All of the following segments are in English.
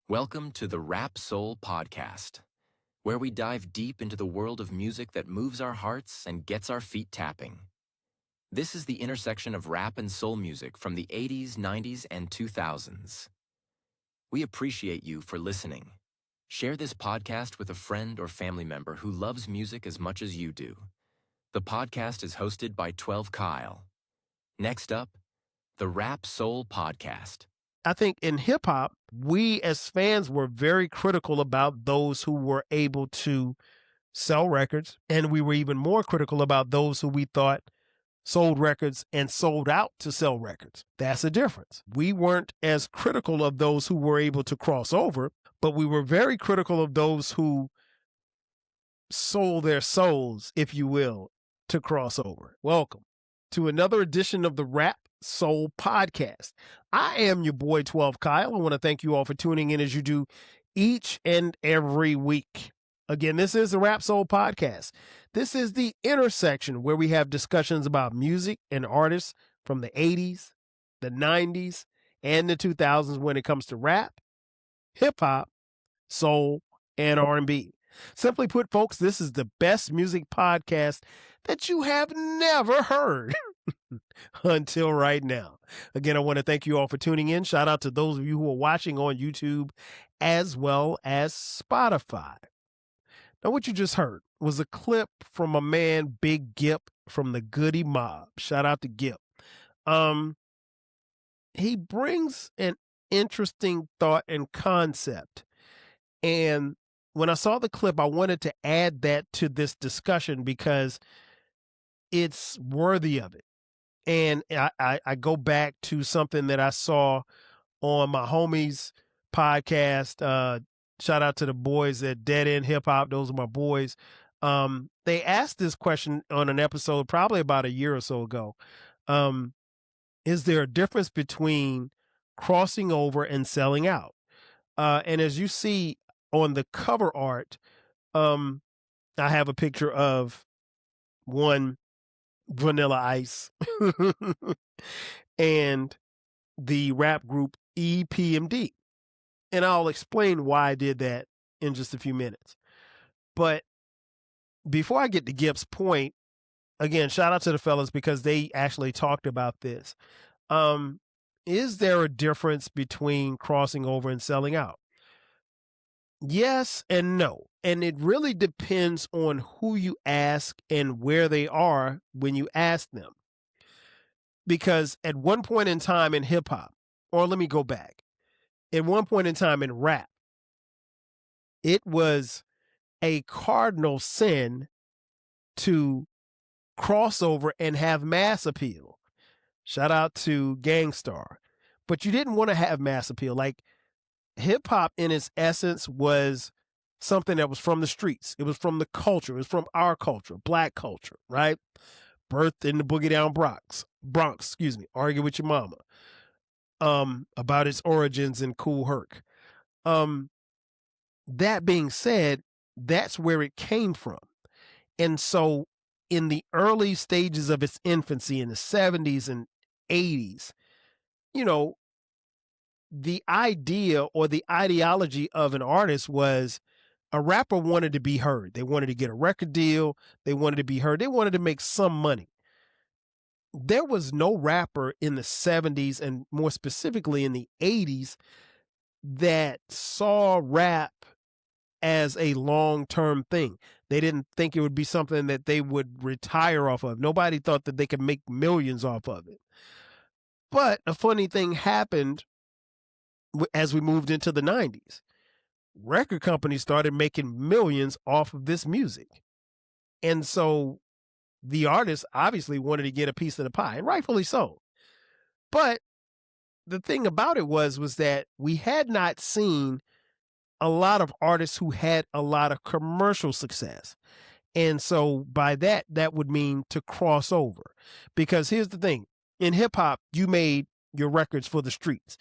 Welcome to the Rap Soul Podcast, where we dive deep into the world of music that moves our hearts and gets our feet tapping. This is the intersection of rap and soul music from the 80s, 90s, and 2000s. We appreciate you for listening. Share this podcast with a friend or family member who loves music as much as you do. The podcast is hosted by 12 Kyle. Next up, the Rap Soul Podcast. I think in hip hop, we as fans were very critical about those who were able to sell records. And we were even more critical about those who we thought sold records and sold out to sell records. That's a difference. We weren't as critical of those who were able to cross over, but we were very critical of those who sold their souls, if you will, to cross over. Welcome to another edition of the Rap Soul Podcast. I am your boy 12 Kyle. I want to thank you all for tuning in as you do each and every week. Again, this is the Rap Soul Podcast. This is the intersection where we have discussions about music and artists from the 80s, the 90s, and the 2000s when it comes to rap, hip-hop, soul, and R&B. Simply put, folks, this is the best music podcast that you have never heard until right now. Again, I want to thank you all for tuning in. Shout out to those of you who are watching on YouTube as well as Spotify. Now, what you just heard was a clip from a man, Big Gip, from the Goody Mob. Shout out to Gip. He brings an interesting thought and concept. And when I saw the clip, I wanted to add that to this discussion because it's worthy of it. And I go back to something that I saw on my homie's podcast. Shout out to the boys at Dead End Hip Hop. Those are my boys. They asked this question on an episode probably about a year or so ago. Is there a difference between crossing over and selling out? And as you see on the cover art, I have a picture of one Vanilla Ice and the rap group EPMD. And I'll explain why I did that in just a few minutes. But before I get to Gip's point, again, shout out to the fellas because they actually talked about this. Is there a difference between crossing over and selling out? Yes and no. And it really depends on who you ask and where they are when you ask them. Because at one point in time in hip hop, or let me go back, at one point in time in rap, it was a cardinal sin to cross over and have mass appeal. Shout out to Gangstar. But you didn't want to have mass appeal. Like, hip hop in its essence was something that was from the streets. It was from the culture. It was from our culture, Black culture, right? Birthed in the Boogie Down Bronx, Argue with Your Mama. About its origins in Cool Herc. That being said, that's where it came from. And so in the early stages of its infancy in the 70s and 80s, you know, the idea or the ideology of an artist was a rapper wanted to be heard. They wanted to get a record deal. They wanted to be heard. They wanted to make some money. There was no rapper in the 70s and more specifically in the 80s that saw rap as a long-term thing. They didn't think it would be something that they would retire off of. Nobody thought that they could make millions off of it. But a funny thing happened as we moved into the 90s. Record companies started making millions off of this music. And so the artists obviously wanted to get a piece of the pie, and rightfully so. But the thing about it was that we had not seen a lot of artists who had a lot of commercial success. And so by that would mean to cross over. Because here's the thing. In hip hop, you made your records for the streets.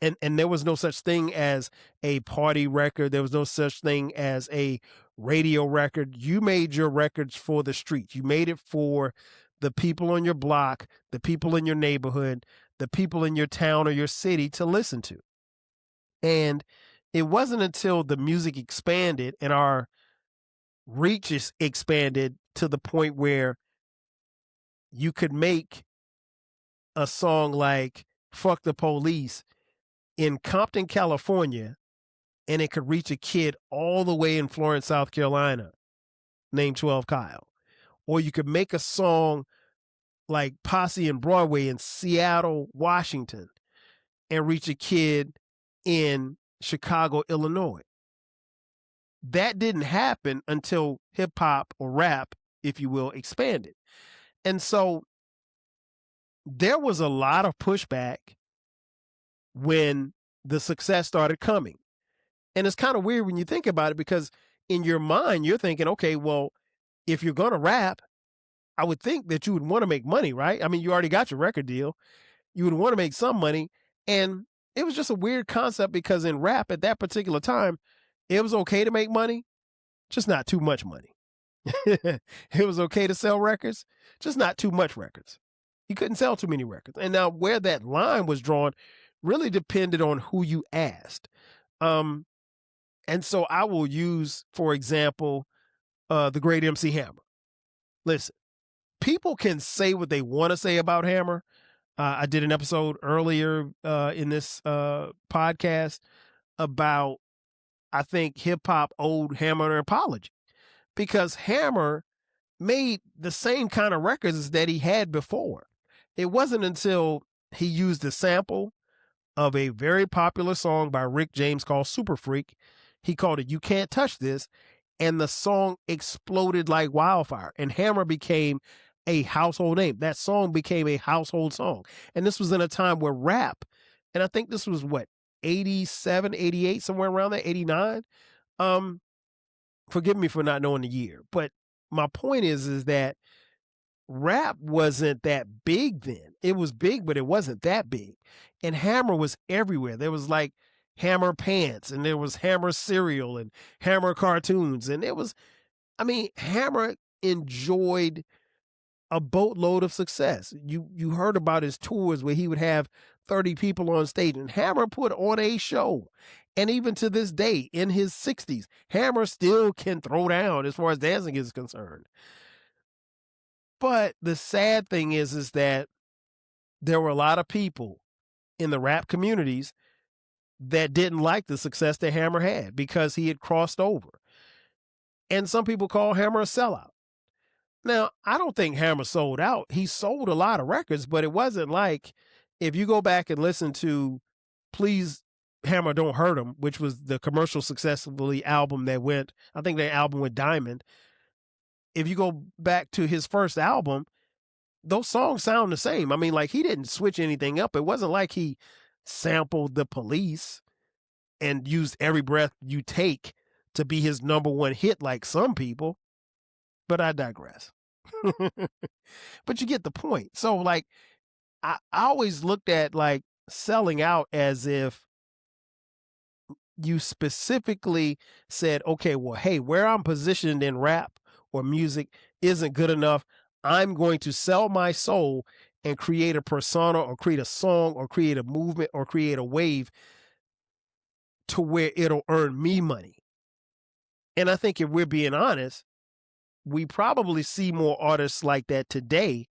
And there was no such thing as a party record. There was no such thing as a radio record. You made your records for the streets. You made it for the people on your block, the people in your neighborhood, the people in your town or your city to listen to. And it wasn't until the music expanded and our reach is expanded to the point where you could make a song like Fuck the Police in Compton, California, and it could reach a kid all the way in Florence, South Carolina, named 12 Kyle. Or you could make a song like Posse and Broadway in Seattle, Washington, and reach a kid in Chicago, Illinois. That didn't happen until hip hop or rap, if you will, expanded. And so there was a lot of pushback when the success started coming. And it's kind of weird when you think about it, because in your mind, you're thinking, okay, well, if you're going to rap, I would think that you would want to make money, right? I mean, you already got your record deal. You would want to make some money. And it was just a weird concept, because in rap at that particular time, it was okay to make money, just not too much money. It was okay to sell records, just not too much records. You couldn't sell too many records. And now where that line was drawn really depended on who you asked. And so I will use, for example, the great MC Hammer. Listen, people can say what they want to say about Hammer. I did an episode earlier in this podcast about, I think, hip hop owed Hammer an apology, because Hammer made the same kind of records that he had before. It wasn't until he used a sample of a very popular song by Rick James called Super Freak. He called it You Can't Touch This, and the song exploded like wildfire, and Hammer became a household name. That song became a household song. And this was in a time where rap, and I think this was what, 87, 88, somewhere around there, 89. Forgive me for not knowing the year, but my point is that rap wasn't that big then. It was big, but it wasn't that big. And Hammer was everywhere. There was like Hammer pants, and there was Hammer cereal and Hammer cartoons. And it was, I mean, Hammer enjoyed a boatload of success. You heard about his tours where he would have 30 people on stage, and Hammer put on a show. And even to this day, in his 60s, Hammer still can throw down as far as dancing is concerned. But the sad thing is that there were a lot of people in the rap communities that didn't like the success that Hammer had, because he had crossed over. And some people call Hammer a sellout. Now, I don't think Hammer sold out. He sold a lot of records, but it wasn't like, if you go back and listen to Please Hammer Don't Hurt Him, which was the commercial successfully album that went, I think that album went diamond. If you go back to his first album, those songs sound the same. I mean, like, he didn't switch anything up. It wasn't like he sampled The Police and used Every Breath You Take to be his number one hit like some people. But I digress. But you get the point. So, like, I always looked at like selling out as if you specifically said, okay, well, hey, where I'm positioned in rap or music isn't good enough. I'm going to sell my soul and create a persona, or create a song, or create a movement, or create a wave to where it'll earn me money. And I think if we're being honest, we probably see more artists like that today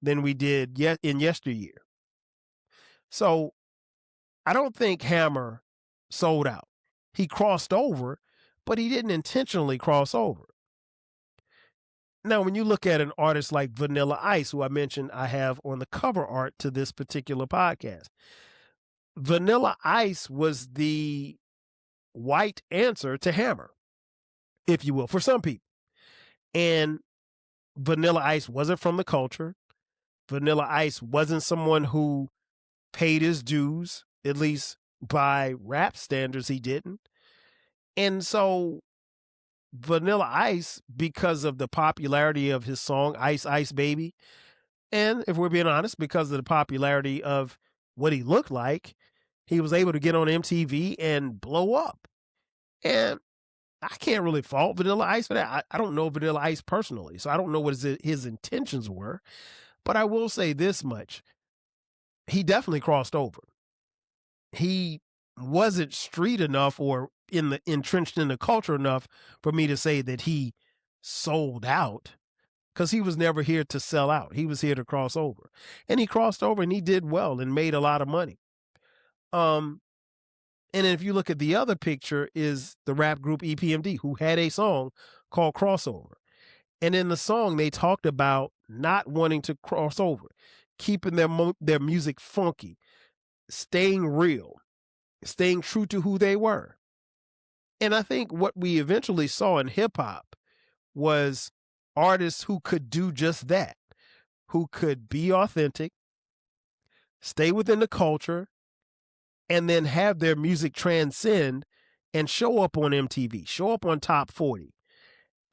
than we did in yesteryear. So I don't think Hammer sold out. He crossed over, but he didn't intentionally cross over. Now, when you look at an artist like Vanilla Ice, who I mentioned I have on the cover art to this particular podcast, Vanilla Ice was the white answer to Hammer, if you will, for some people. And Vanilla Ice wasn't from the culture. Vanilla Ice wasn't someone who paid his dues, at least by rap standards, he didn't. And so Vanilla Ice, because of the popularity of his song, Ice Ice Baby, and if we're being honest, because of the popularity of what he looked like, he was able to get on MTV and blow up. And I can't really fault Vanilla Ice for that. I don't know Vanilla Ice personally, so I don't know what his intentions were. But I will say this much. He definitely crossed over. He wasn't street enough or entrenched in the culture enough for me to say that he sold out, because he was never here to sell out. He was here to cross over, and he crossed over and he did well and made a lot of money. And if you look at the other picture, is the rap group EPMD, who had a song called Crossover. And in the song, they talked about not wanting to cross over, keeping their music funky, staying real, staying true to who they were. And I think what we eventually saw in hip hop was artists who could do just that, who could be authentic, stay within the culture, and then have their music transcend and show up on MTV, show up on Top 40.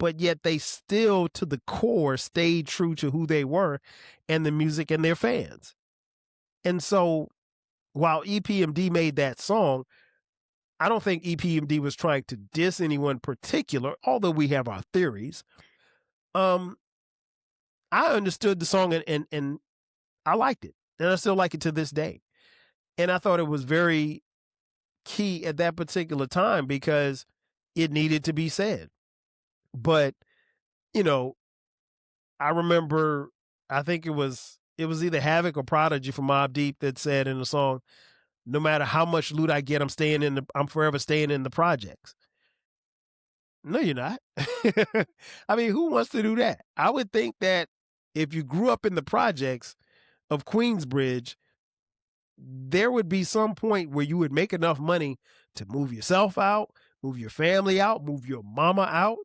But yet they still, to the core, stayed true to who they were and the music and their fans. And so while EPMD made that song, I don't think EPMD was trying to diss anyone particular, although we have our theories. I understood the song and I liked it. And I still like it to this day. And I thought it was very key at that particular time because it needed to be said. But, I remember, I think it was either Havoc or Prodigy from Mobb Deep that said in the song, no matter how much loot I get, I'm forever staying in the projects. No, you're not. I mean, who wants to do that? I would think that if you grew up in the projects of Queensbridge, there would be some point where you would make enough money to move yourself out, move your family out, move your mama out.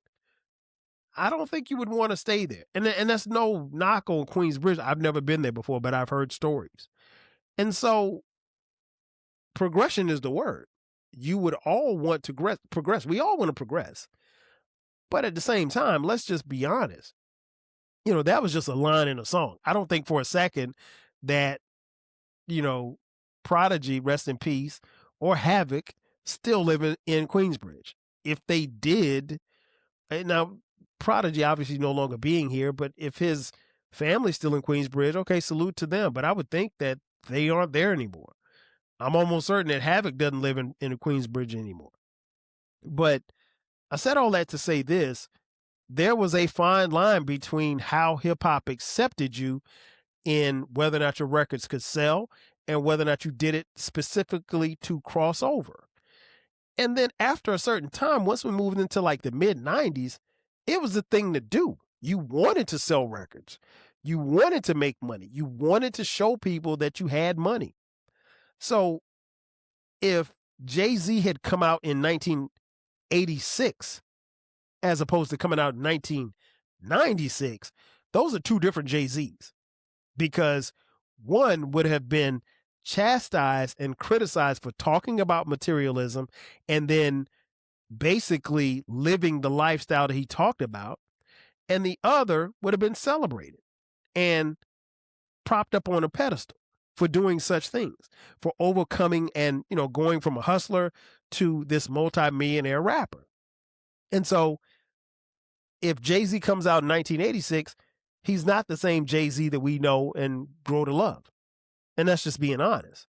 I don't think you would want to stay there. And that's no knock on Queensbridge. I've never been there before, but I've heard stories. And so progression is the word. You would all want to progress. We all want to progress. But at the same time, let's just be honest. That was just a line in a song. I don't think for a second that, Prodigy, rest in peace, or Havoc still living in Queensbridge. If they did, now Prodigy obviously no longer being here, but if his family's still in Queensbridge, okay, salute to them. But I would think that they aren't there anymore. I'm almost certain that Havoc doesn't live in Queensbridge anymore. But I said all that to say this: there was a fine line between how hip hop accepted you in whether or not your records could sell and whether or not you did it specifically to cross over. And then after a certain time, once we moved into like the mid 90s, it was the thing to do. You wanted to sell records. You wanted to make money. You wanted to show people that you had money. So if Jay-Z had come out in 1986, as opposed to coming out in 1996, those are two different Jay-Z's, because one would have been chastised and criticized for talking about materialism and then basically living the lifestyle that he talked about, and the other would have been celebrated and propped up on a pedestal for doing such things, for overcoming and going from a hustler to this multi-millionaire rapper. And so if Jay-Z comes out in 1986, he's not the same Jay-Z that we know and grow to love. And that's just being honest,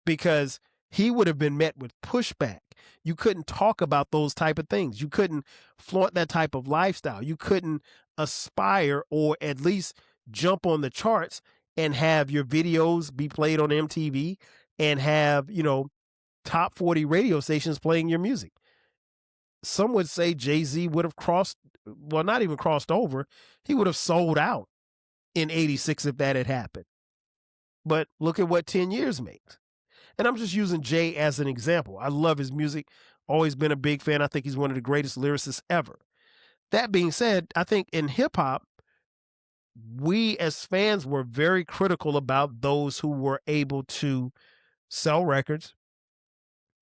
because he would have been met with pushback. You couldn't talk about those type of things. You couldn't flaunt that type of lifestyle. You couldn't aspire or at least jump on the charts and have your videos be played on MTV and have, top 40 radio stations playing your music. Some would say Jay-Z would have not even crossed over. He would have sold out in 86 if that had happened. But look at what 10 years makes. And I'm just using Jay as an example. I love his music. Always been a big fan. I think he's one of the greatest lyricists ever. That being said, I think in hip hop, we as fans were very critical about those who were able to sell records.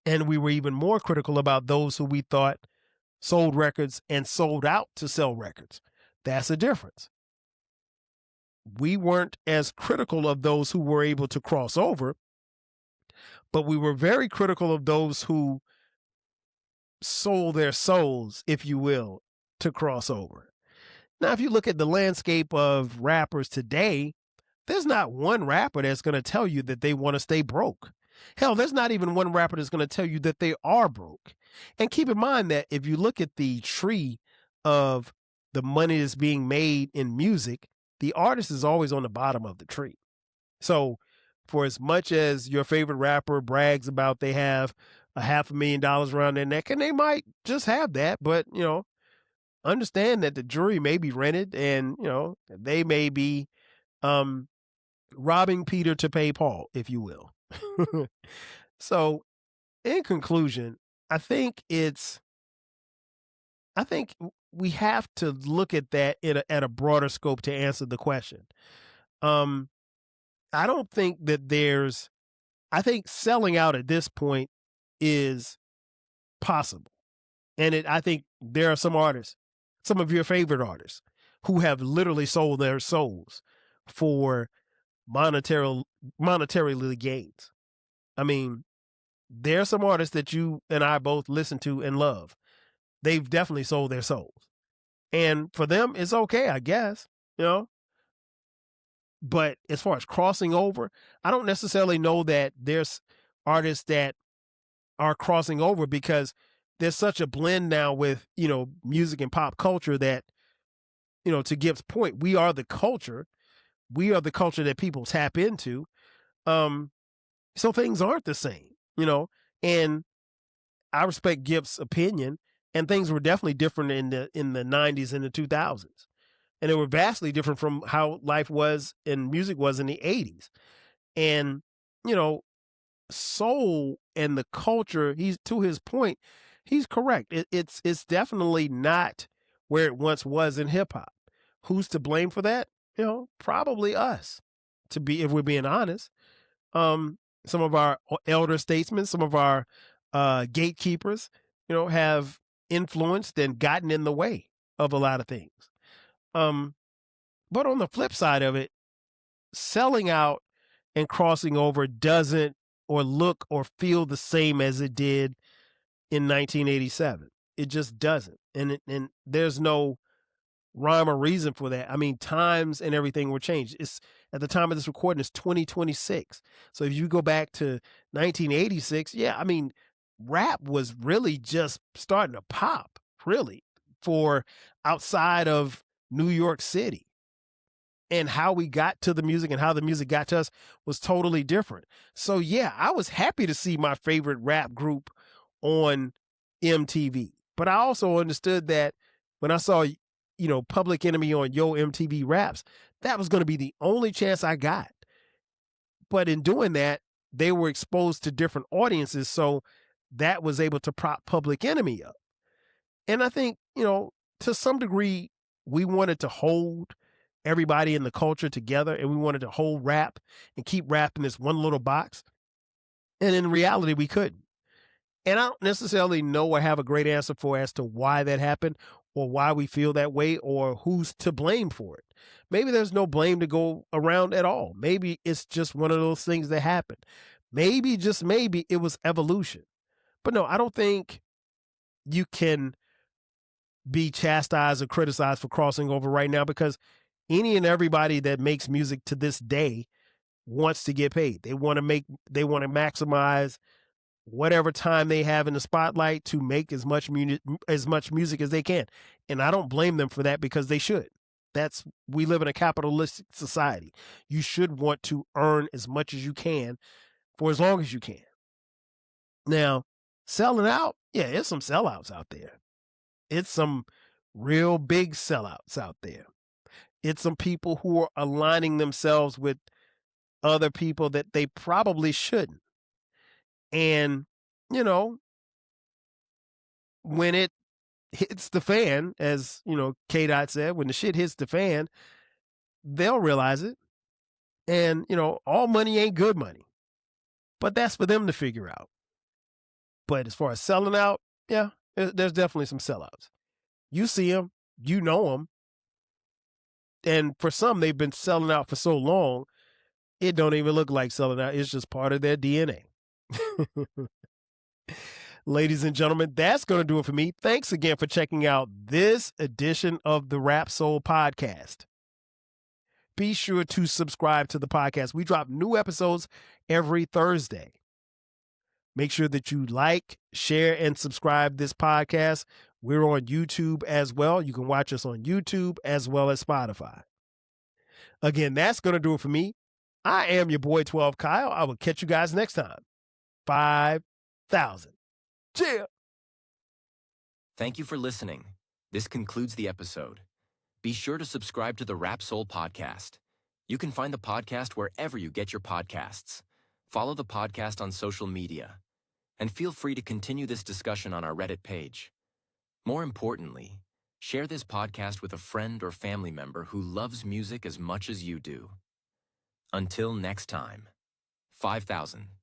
And we were even more critical about those who we thought sold records and sold out to sell records. That's a difference. We weren't as critical of those who were able to cross over, but we were very critical of those who sold their souls, if you will, to cross over. Now, if you look at the landscape of rappers today, there's not one rapper that's going to tell you that they want to stay broke. Hell, there's not even one rapper that's going to tell you that they are broke. And keep in mind that if you look at the tree of the money that's being made in music, the artist is always on the bottom of the tree. So for as much as your favorite rapper brags about they have a $500,000 around their neck, and they might just have that, but understand that the jury may be rented, and they may be robbing Peter to pay Paul, if you will. So in conclusion, I think we have to look at that at a broader scope to answer the question. I don't think that I think selling out at this point is possible. And I think there are some artists, some of your favorite artists, who have literally sold their souls for monetarily gains. I mean, there are some artists that you and I both listen to and love. They've definitely sold their souls. And for them, it's okay, I guess, But as far as crossing over, I don't necessarily know that there's artists that are crossing over, because there's such a blend now with, music and pop culture that, to Gibbs' point, we are the culture. We are the culture that people tap into. So things aren't the same, and I respect Gibbs' opinion, and things were definitely different in the 90s and the 2000s. And they were vastly different from how life was and music was in the 80s. And, soul and the culture, to his point, he's correct. It's definitely not where it once was in hip hop. Who's to blame for that? Probably us, if we're being honest. Some of our elder statesmen, some of our gatekeepers, have influenced and gotten in the way of a lot of things. But on the flip side of it, selling out and crossing over doesn't or look or feel the same as it did in 1987. It just doesn't. And there's no rhyme or reason for that. I mean, times and everything were changed. It's at the time of this recording, it's 2026. So if you go back to 1986, I mean, rap was really just starting to pop, really, for outside of New York City. And how we got to the music and how the music got to us was totally different. So I was happy to see my favorite rap group on MTV. But I also understood that when I saw, Public Enemy on Yo MTV Raps, that was going to be the only chance I got. But in doing that, they were exposed to different audiences. So that was able to prop Public Enemy up. And I think, to some degree, we wanted to hold everybody in the culture together, and we wanted to hold rap and keep rap in this one little box. And in reality, we couldn't. And I don't necessarily know or have a great answer as to why that happened, or why we feel that way, or who's to blame for it. Maybe there's no blame to go around at all. Maybe it's just one of those things that happened. Maybe, just maybe, it was evolution. But no, I don't think you can be chastised or criticized for crossing over right now, because any and everybody that makes music to this day wants to get paid. They want to maximize whatever time they have in the spotlight to make as much music as they can. And I don't blame them for that, because they should. We live in a capitalistic society. You should want to earn as much as you can for as long as you can. Now, selling out, it's some sellouts out there. It's some real big sellouts out there. It's some people who are aligning themselves with other people that they probably shouldn't. And, when it hits the fan, as, K-Dot said, when the shit hits the fan, they'll realize it. And, all money ain't good money. But that's for them to figure out. But as far as selling out, there's definitely some sellouts. You see them, you know them. And for some, they've been selling out for so long, it don't even look like selling out. It's just part of their DNA. Ladies and gentlemen, that's going to do it for me. Thanks again for checking out this edition of the Rap Soul Podcast. Be sure to subscribe to the podcast. We drop new episodes every Thursday. Make sure that you like, share, and subscribe this podcast. We're on YouTube as well. You can watch us on YouTube as well as Spotify. Again, that's going to do it for me. I am your boy 12 Kyle. I will catch you guys next time. 5,000. Cheers. Thank you for listening. This concludes the episode. Be sure to subscribe to the Rap Soul podcast. You can find the podcast wherever you get your podcasts. Follow the podcast on social media. And feel free to continue this discussion on our Reddit page. More importantly, share this podcast with a friend or family member who loves music as much as you do. Until next time, 5,000.